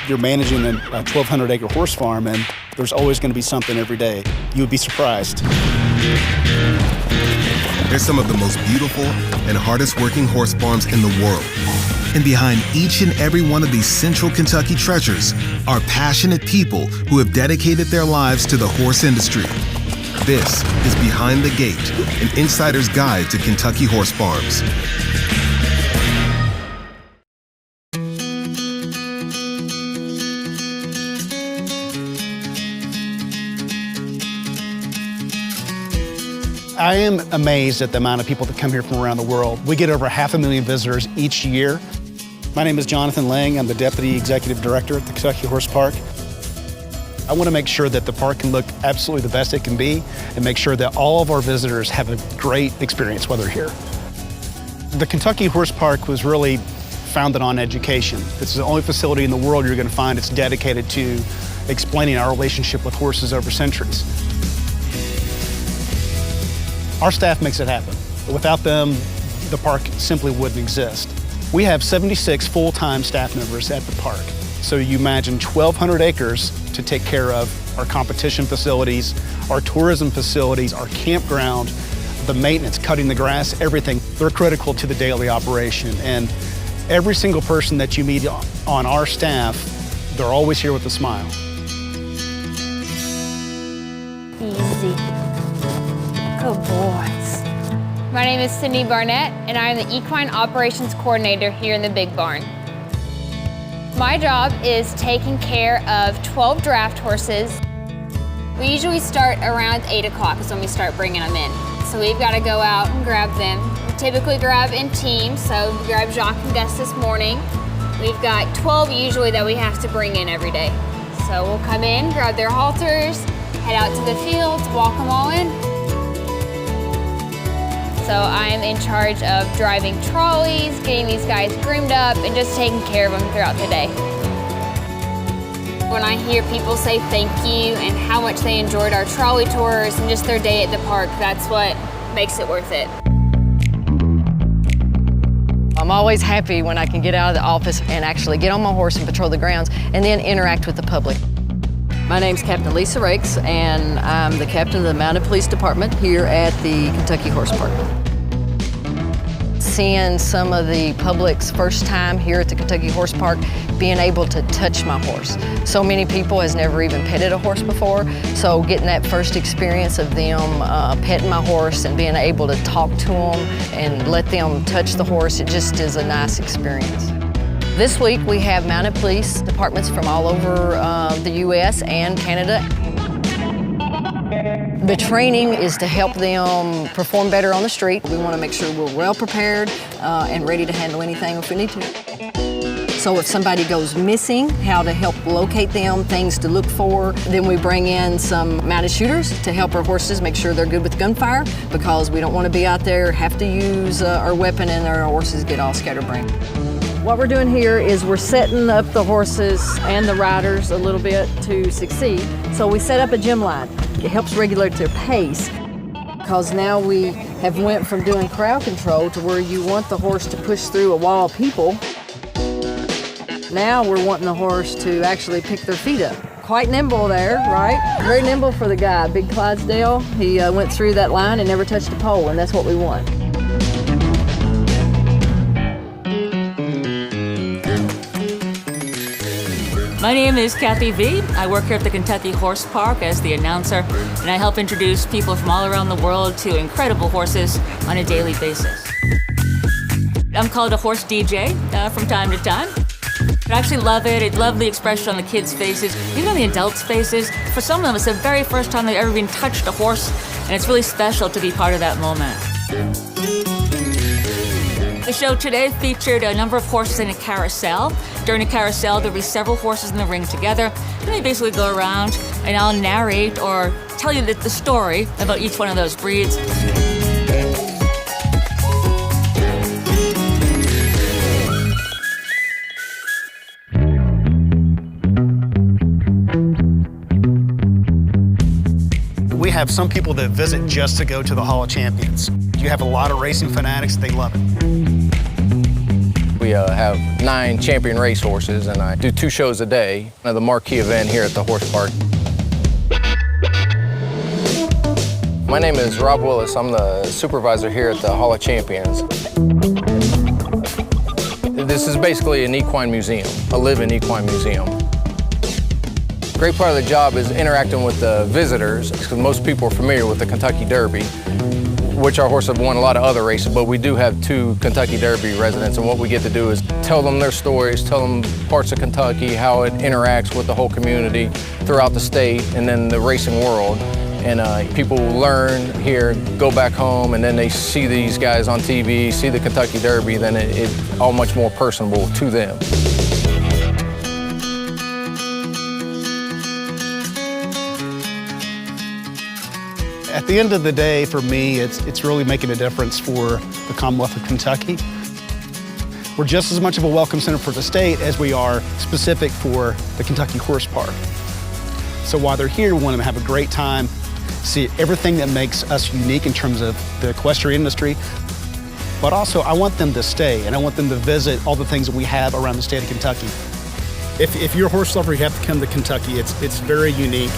you're managing a 1,200-acre horse farm, and there's always going to be something every day. You would be surprised. They're some of the most beautiful and hardest working horse farms in the world. And behind each and every one of these Central Kentucky treasures are passionate people who have dedicated their lives to the horse industry. This is Behind the Gate, an insider's guide to Kentucky horse farms. I am amazed at the amount of people that come here from around the world. We get over 500,000 visitors each year. My name is Jonathan Lang. I'm the Deputy Executive Director at the Kentucky Horse Park. I want to make sure that the park can look absolutely the best it can be and make sure that all of our visitors have a great experience while they're here. The Kentucky Horse Park was really founded on education. It's the only facility in the world you're going to find that's dedicated to explaining our relationship with horses over centuries. Our staff makes it happen. Without them, the park simply wouldn't exist. We have 76 full-time staff members at the park. So you imagine 1,200 acres to take care of our competition facilities, our tourism facilities, our campground, the maintenance, cutting the grass, everything. They're critical to the daily operation. And every single person that you meet on our staff, they're always here with a smile. Easy. Good boys. My name is Cindy Barnett, and I am the Equine Operations Coordinator here in the Big Barn. My job is taking care of 12 draft horses. We usually start around 8 o'clock is when we start bringing them in. So we've got to go out and grab them. We typically grab in teams, so we grabbed Jacques and Gus this morning. We've got 12 usually that we have to bring in every day. So we'll come in, grab their halters, head out to the fields, walk them all in. So I am in charge of driving trolleys, getting these guys groomed up, and just taking care of them throughout the day. When I hear people say thank you and how much they enjoyed our trolley tours and just their day at the park, that's what makes it worth it. I'm always happy when I can get out of the office and actually get on my horse and patrol the grounds and then interact with the public. My name's Captain Lisa Rakes, and I'm the captain of the Mounted Police Department here at the Kentucky Horse Park. Seeing some of the public's first time here at the Kentucky Horse Park, being able to touch my horse. So many people has never even petted a horse before, so getting that first experience of them petting my horse and being able to talk to them and let them touch the horse, it just is a nice experience. This week we have mounted police departments from all over the U.S. and Canada. The training is to help them perform better on the street. We want to make sure we're well prepared and ready to handle anything if we need to. So if somebody goes missing, how to help locate them, things to look for. Then we bring in some mounted shooters to help our horses make sure they're good with gunfire, because we don't want to be out there, have to use our weapon, and our horses get all scatterbrained. What we're doing here is we're setting up the horses and the riders a little bit to succeed. So we set up a gym line. It helps regulate their pace, because now we have went from doing crowd control to where you want the horse to push through a wall of people. Now we're wanting the horse to actually pick their feet up. Quite nimble there, right? Very nimble for the guy, Big Clydesdale. He went through that line and never touched a pole, and that's what we want. My name is Kathy V. I work here at the Kentucky Horse Park as the announcer, and I help introduce people from all around the world to incredible horses on a daily basis. I'm called a horse DJ from time to time. I actually love it. I love the expression on the kids' faces, even on the adults' faces. For some of them, it's the very first time they've ever been touched a horse, and it's really special to be part of that moment. The show today featured a number of horses in a carousel. During a carousel, there'll be several horses in the ring together. Then they basically go around, and I'll narrate or tell you the story about each one of those breeds. We have some people that visit just to go to the Hall of Champions. You have a lot of racing fanatics, they love it. We We have 9 champion racehorses, and I do 2 shows a day at the marquee event here at the horse park. My name is Rob Willis. I'm the supervisor here at the Hall of Champions. This is basically an equine museum, a living equine museum. Great part of the job is interacting with the visitors, because most people are familiar with the Kentucky Derby, which our horses have won a lot of other races, but we do have 2 Kentucky Derby residents, and what we get to do is tell them their stories, tell them parts of Kentucky, how it interacts with the whole community throughout the state and then the racing world. And people learn here, go back home, and then they see these guys on TV, see the Kentucky Derby, then it's all much more personable to them. At the end of the day, for me, it's really making a difference for the Commonwealth of Kentucky. We're just as much of a welcome center for the state as we are specific for the Kentucky Horse Park. So while they're here, we want them to have a great time, see everything that makes us unique in terms of the equestrian industry, but also I want them to stay and I want them to visit all the things that we have around the state of Kentucky. If you're a horse lover, you have to come to Kentucky. It's very unique.